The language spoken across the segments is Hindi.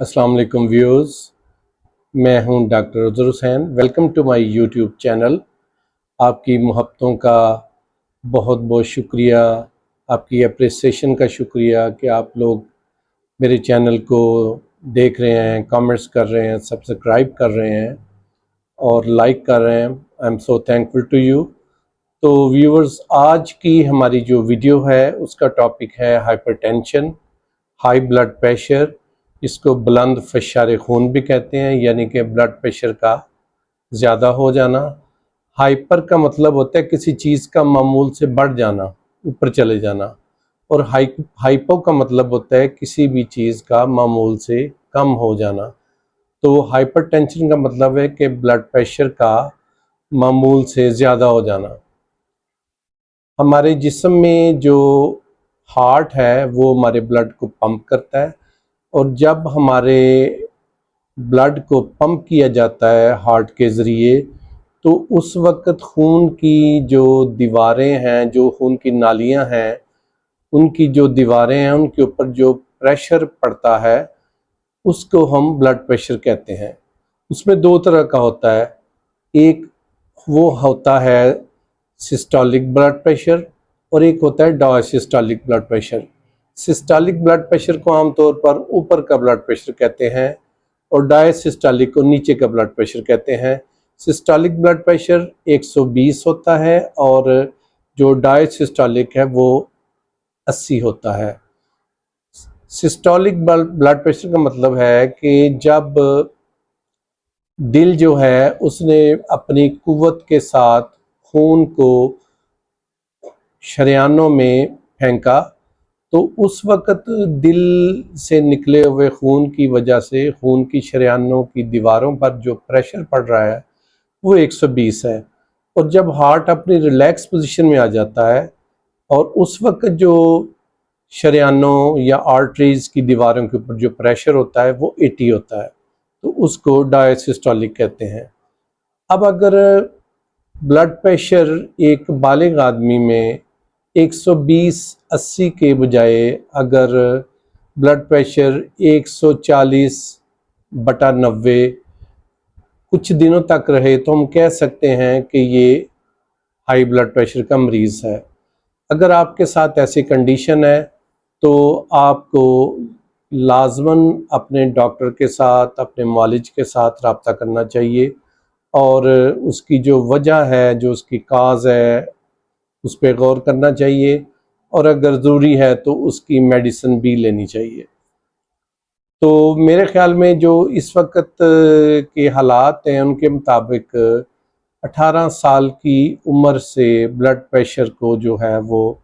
अस्सलाम वालेकुम व्यूअर्स। मैं हूं doctor Azhar Hussain. Welcome to my YouTube channel. आपकी मोहब्बतों का बहुत बहुत शुक्रिया, आपकी अप्रिसिएशन का शुक्रिया कि आप लोग मेरे चैनल को देख रहे हैं, कमेंट्स कर रहे हैं, सब्सक्राइब कर रहे हैं और लाइक कर रहे हैं। I am so thankful to you. तो व्यूअर्स, आज की हमारी जो वीडियो है उसका टॉपिक है हाइपरटेंशन, हाई ब्लड प्रेशर। इसको बुलंद फशार खून भी कहते हैं, यानी कि ब्लड प्रेशर का ज़्यादा हो जाना। हाइपर का मतलब होता है किसी चीज़ का मामूल से बढ़ जाना, ऊपर चले जाना। और हाइपो का मतलब होता है किसी भी चीज़ का मामूल से कम हो जाना। तो हाइपरटेंशन का मतलब है कि ब्लड प्रेशर का मामूल से ज़्यादा हो जाना। हमारे जिस्म में जो हार्ट है वो हमारे ब्लड को पंप करता है, और जब हमारे ब्लड को पंप किया जाता है हार्ट के ज़रिए, तो उस वक़्त खून की जो दीवारें हैं, जो खून की नालियां हैं, उनकी जो दीवारें हैं उनके ऊपर जो प्रेशर पड़ता है उसको हम ब्लड प्रेशर कहते हैं। उसमें दो तरह का होता है। एक वो होता है सिस्टोलिक ब्लड प्रेशर, और एक होता है diastolic blood pressure. Systolic blood pressure को आमतौर पर ऊपर का ब्लड प्रेशर कहते हैं, और डायसिस्टोलिक को नीचे का ब्लड प्रेशर कहते हैं। सिस्टोलिक ब्लड प्रेशर 120 होता है, और जो डायसिस्टोलिक है वो 80 होता है। सिस्टोलिक ब्लड प्रेशर का मतलब है कि जब दिल जो है उसने अपनी कुव्वत के साथ खून को शरियानों में फेंका, तो उस वक़्त दिल से निकले हुए खून की वजह से खून की शरियानों की दीवारों पर जो प्रेशर पड़ रहा है वो 120 है। और जब हार्ट अपनी रिलैक्स पोजीशन में आ जाता है और उस वक़्त जो शरियानों या आर्टरीज़ की दीवारों के ऊपर जो प्रेशर होता है वो 80 होता है, तो उसको डायसिस्टोलिक कहते हैं। अब अगर ब्लड प्रेशर एक बालिग आदमी में 120/80 के बजाय अगर ब्लड प्रेशर 140/90 कुछ दिनों तक रहे, तो हम कह सकते हैं कि ये हाई ब्लड प्रेशर का मरीज़ है। अगर आपके साथ ऐसी कंडीशन है तो आपको लाजमन अपने डॉक्टर के साथ, अपने मालिज के साथ रब्ता करना चाहिए, और उसकी जो वजह है, जो उसकी काज है, उस पर गौर करना चाहिए, और अगर ज़रूरी है तो उसकी मेडिसिन भी लेनी चाहिए। तो मेरे ख्याल में जो इस वक्त के हालात हैं उनके मुताबिक 18 साल की उम्र से ब्लड प्रेशर को जो है वो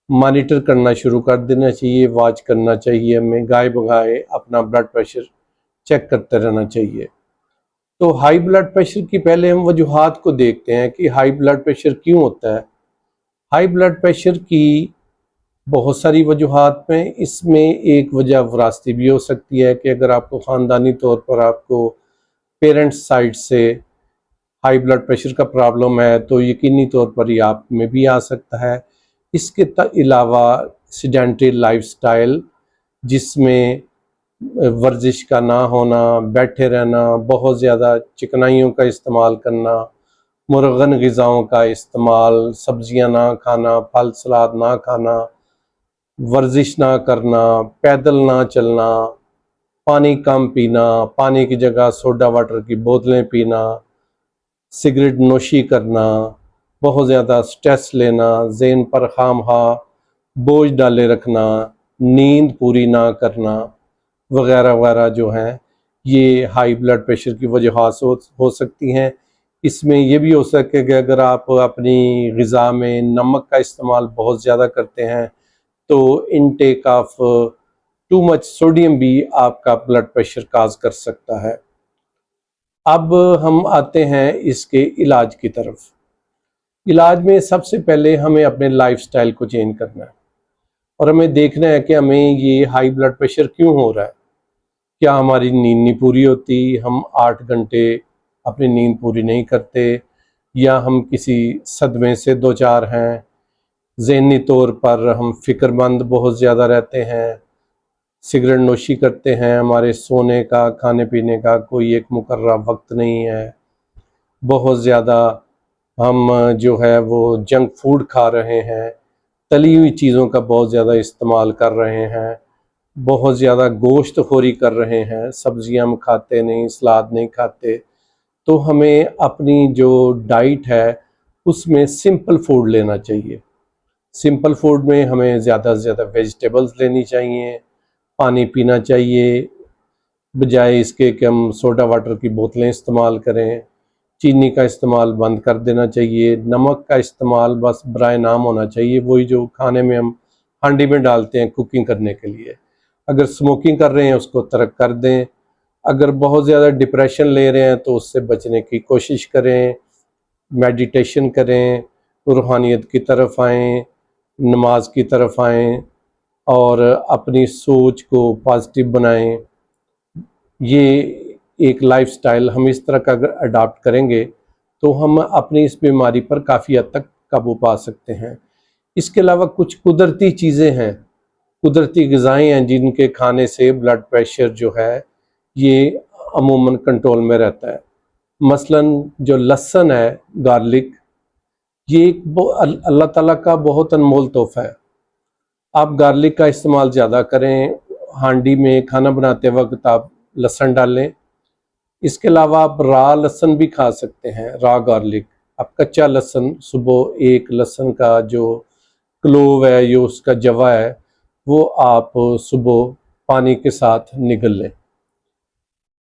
मॉनिटर करना शुरू कर देना चाहिए, वॉच करना चाहिए। हमें गाय बगाए अपना ब्लड प्रेशर चेक करते रहना चाहिए। तो हाई ब्लड प्रेशर की पहले हम वजूहात को देखते हैं कि हाई ब्लड प्रेशर क्यों होता है। हाई ब्लड प्रेशर की बहुत सारी वजूहात में, इसमें एक वजह विरासती भी हो सकती है कि अगर आपको ख़ानदानी तौर पर आपको पेरेंट्स साइड से हाई ब्लड प्रेशर का प्रॉब्लम है तो यकीनी तौर पर ये आप में भी आ सकता है। इसके अलावा सीडेंटरी लाइफस्टाइल, जिसमें वर्जिश का ना होना, बैठे रहना, बहुत ज़्यादा चिकनाइयों का इस्तेमाल करना, मुरगन ग़िज़ाओं का इस्तेमाल, सब्जियां ना खाना, फल सलाद ना खाना, वर्जिश ना करना, पैदल ना चलना, पानी कम पीना, पानी की जगह सोडा वाटर की बोतलें पीना, सिगरेट नोशी करना, बहुत ज़्यादा स्ट्रेस लेना, ज़हन पर खामखा बोझ डाले रखना, नींद पूरी ना करना, वगैरह वगैरह जो हैं, ये हाई ब्लड प्रेशर की वजह हो सकती हैं। इसमें यह भी हो सके कि अगर आप अपनी ग़िज़ा में नमक का इस्तेमाल बहुत ज़्यादा करते हैं तो intake of too much sodium भी आपका ब्लड प्रेशर काज कर सकता है। अब हम आते हैं इसके इलाज की तरफ। इलाज में सबसे पहले हमें अपने लाइफस्टाइल को चेंज करना है, और हमें देखना है कि हमें ये हाई ब्लड प्रेशर क्यों हो रहा है। क्या हमारी नींद नहीं पूरी होती, हम 8 घंटे अपनी नींद पूरी नहीं करते, या हम किसी सदमे से दो चार हैं, ज़हनी तौर पर हम फ़िक्रमंद बहुत ज़्यादा रहते हैं, सिगरेट नोशी करते हैं, हमारे सोने का खाने पीने का कोई एक मुकर्रर वक्त नहीं है, बहुत ज़्यादा हम जो है वो जंक फूड खा रहे हैं, तली हुई चीज़ों का बहुत ज़्यादा इस्तेमाल कर रहे हैं, बहुत ज़्यादा गोश्तखोरी कर रहे हैं, सब्जियां हम खाते नहीं, सलाद नहीं खाते। तो हमें अपनी जो डाइट है उसमें सिंपल फूड लेना चाहिए। सिंपल फूड में हमें ज़्यादा से ज़्यादा वेजिटेबल्स लेनी चाहिए, पानी पीना चाहिए, बजाय इसके कि हम सोडा वाटर की बोतलें इस्तेमाल करें। चीनी का इस्तेमाल बंद कर देना चाहिए, नमक का इस्तेमाल बस बराए नाम होना चाहिए, वही जो खाने में हम हांडी में डालते हैं कुकिंग करने के लिए। अगर स्मोकिंग कर रहे हैं उसको तर्क कर दें। अगर बहुत ज़्यादा डिप्रेशन ले रहे हैं तो उससे बचने की कोशिश करें, मेडिटेशन करें, रूहानियत की तरफ आएँ, नमाज की तरफ आएँ और अपनी सोच को पॉजिटिव बनाएं। ये एक लाइफस्टाइल हम इस तरह का अगर अडॉप्ट करेंगे तो हम अपनी इस बीमारी पर काफ़ी हद तक काबू पा सकते हैं। इसके अलावा कुछ कुदरती चीज़ें हैं, कुदरती ग़िज़ाएँ हैं जिनके खाने से ब्लड प्रेशर जो है ये अमूमन कंट्रोल में रहता है। मसलन जो लहसुन है, गार्लिक, ये एक अल्लाह ताला का बहुत अनमोल तोहफ़ा है। आप गार्लिक का इस्तेमाल ज़्यादा करें, हांडी में खाना बनाते वक्त आप लहसुन डालें। इसके अलावा आप रॉ लहसुन भी खा सकते हैं, रॉ गार्लिक। आप कच्चा लहसुन सुबह एक लहसुन का जो क्लोव है या उसका जवा है वो आप सुबह पानी के साथ निगल लें।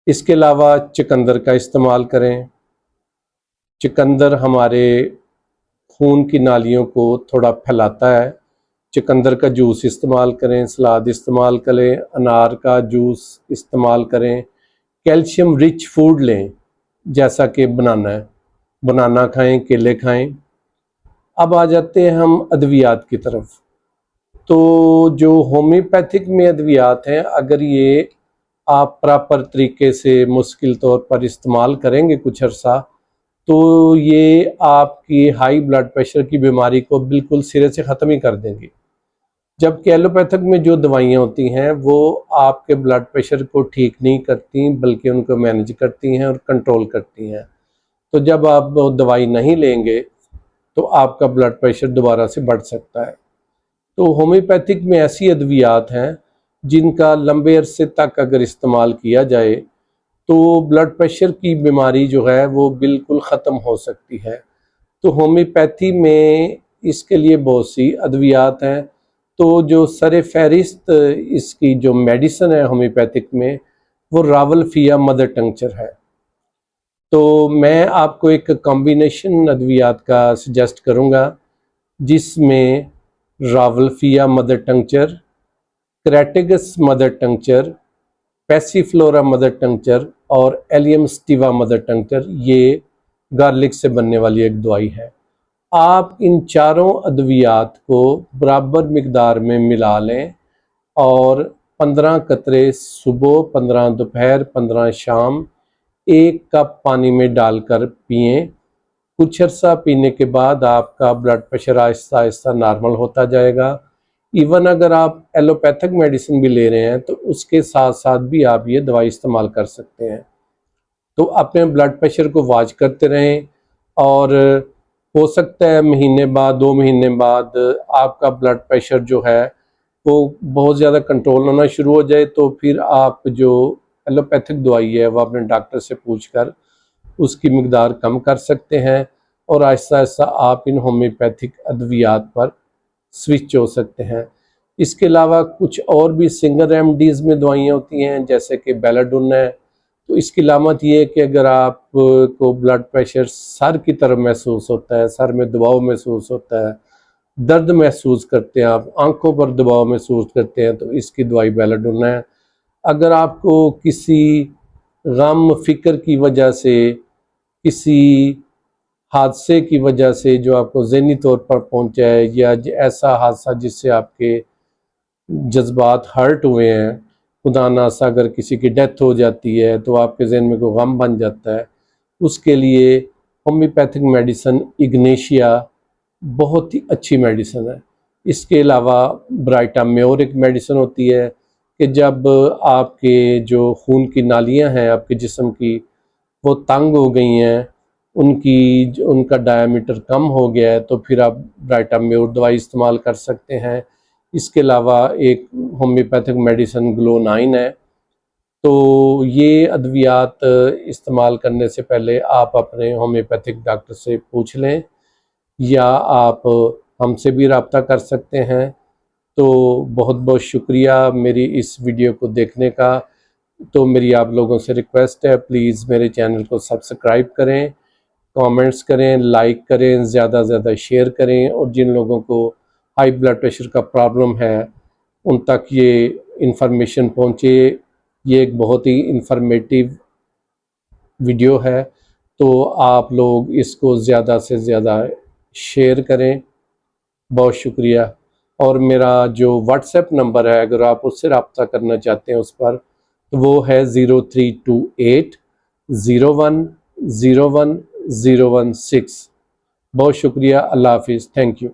इसके अलावा चुकंदर का इस्तेमाल करें। चुकंदर हमारे खून की नालियों को थोड़ा फैलाता है। चुकंदर का जूस इस्तेमाल करें, सलाद इस्तेमाल करें, अनार का जूस इस्तेमाल करें। कैल्शियम रिच फूड लें, जैसा कि बनाना है, बनाना खाएं, केले खाएं। अब आ जाते हैं हम अद्वियात की तरफ। तो जो होम्योपैथिक में अद्वियात हैं, अगर ये आप प्रॉपर तरीके से मुश्किल तौर पर इस्तेमाल करेंगे कुछ अर्सा, तो ये आपकी हाई ब्लड प्रेशर की बीमारी को बिल्कुल सिरे से ख़त्म ही कर देंगी। जबकि एलोपैथिक में जो दवाइयाँ होती हैं वो आपके ब्लड प्रेशर को ठीक नहीं करती, बल्कि उनको मैनेज करती हैं और कंट्रोल करती हैं। तो जब आप वो दवाई नहीं लेंगे तो आपका ब्लड प्रेशर दोबारा से बढ़ सकता है। तो होम्योपैथिक में ऐसी अद्वियात हैं जिनका लंबे अरसे तक अगर इस्तेमाल किया जाए तो ब्लड प्रेशर की बीमारी जो है वो बिल्कुल ख़त्म हो सकती है। तो होम्योपैथी में इसके लिए बहुत सी अद्वियात हैं। तो जो सर फहरिस्त इसकी जो मेडिसिन है होम्योपैथिक में, वो रावल्फिया मदर टंक्चर है। तो मैं आपको एक कॉम्बिनेशन अद्वियात का सजेस्ट करूंगा जिसमें Rauwolfia mother tincture, Crataegus mother tincture, Passiflora mother tincture और एलियम स्टिवा मदर टंक्चर, ये गार्लिक से बनने वाली एक दवाई है। आप इन चारों अद्वियात को बराबर मिकदार में मिला लें और 15 कतरे सुबह, 15 दोपहर, 15 शाम 1 कप पानी में डालकर पिएं। कुछ अर्सा पीने के बाद आपका blood pressure Aahista Aahista normal होता जाएगा। इवन अगर आप एलोपैथिक मेडिसिन भी ले रहे हैं तो उसके साथ साथ भी आप ये दवाई इस्तेमाल कर सकते हैं। तो अपने ब्लड प्रेशर को वॉच करते रहें और हो सकता है महीने बाद, 2 महीने बाद आपका ब्लड प्रेशर जो है वो बहुत ज़्यादा कंट्रोल होना शुरू हो जाए, तो फिर आप जो एलोपैथिक दवाई है वो अपने डॉक्टर से पूछकर उसकी मिकदार कम कर सकते हैं और आहिस्ता आहिस्ता आप इन होम्योपैथिक अद्वियात पर स्विच हो सकते हैं। इसके अलावा कुछ और भी सिंगल रेमडीज़ में दवाइयाँ होती हैं, जैसे कि बेलाडोन है। तो इसकी अलामत ये है कि अगर आप को ब्लड प्रेशर सर की तरफ महसूस होता है, सर में दबाव महसूस होता है, दर्द महसूस करते हैं, आप आंखों पर दबाव महसूस करते हैं, तो इसकी दवाई बेलाडोन है। अगर आपको किसी गम फिक्र की वजह से, किसी हादसे की वजह से जो आपको ज़हनी तौर पर पहुंचा है, या ऐसा हादसा जिससे आपके जज्बात हर्ट हुए हैं, खुदा ना सा अगर किसी की डेथ हो जाती है तो आपके जहन में कोई गम बन जाता है, उसके लिए होम्योपैथिक मेडिसिन इग्नेशिया बहुत ही अच्छी मेडिसिन है। इसके अलावा ब्राइटा म्योर एक मेडिसिन होती है कि जब आपके जो खून की नालियां हैं आपके जिस्म की वो तंग हो गई हैं, उनका डायामीटर कम हो गया है, तो फिर आप ब्राइटाम्योर दवाई इस्तेमाल कर सकते हैं। इसके अलावा एक होम्योपैथिक मेडिसिन ग्लो-9 है। तो ये अद्वियात इस्तेमाल करने से पहले आप अपने होम्योपैथिक डॉक्टर से पूछ लें, या आप हमसे भी रब्ता कर सकते हैं। तो बहुत बहुत शुक्रिया मेरी इस वीडियो को देखने का। तो मेरी आप लोगों से रिक्वेस्ट है, प्लीज़ मेरे चैनल को सब्सक्राइब करें, कमेंट्स करें, लाइक करें, ज़्यादा से ज़्यादा शेयर करें, और जिन लोगों को हाई ब्लड प्रेशर का प्रॉब्लम है उन तक ये इंफॉर्मेशन पहुँचे। ये एक बहुत ही इंफॉर्मेटिव वीडियो है, तो आप लोग इसको ज़्यादा से ज़्यादा शेयर करें। बहुत शुक्रिया। और मेरा जो व्हाट्सएप नंबर है, अगर आप उससे रब्ता करना चाहते हैं उस पर, तो वो है 0328010116। बहुत शुक्रिया। अल्लाह हाफिज़। Thank you.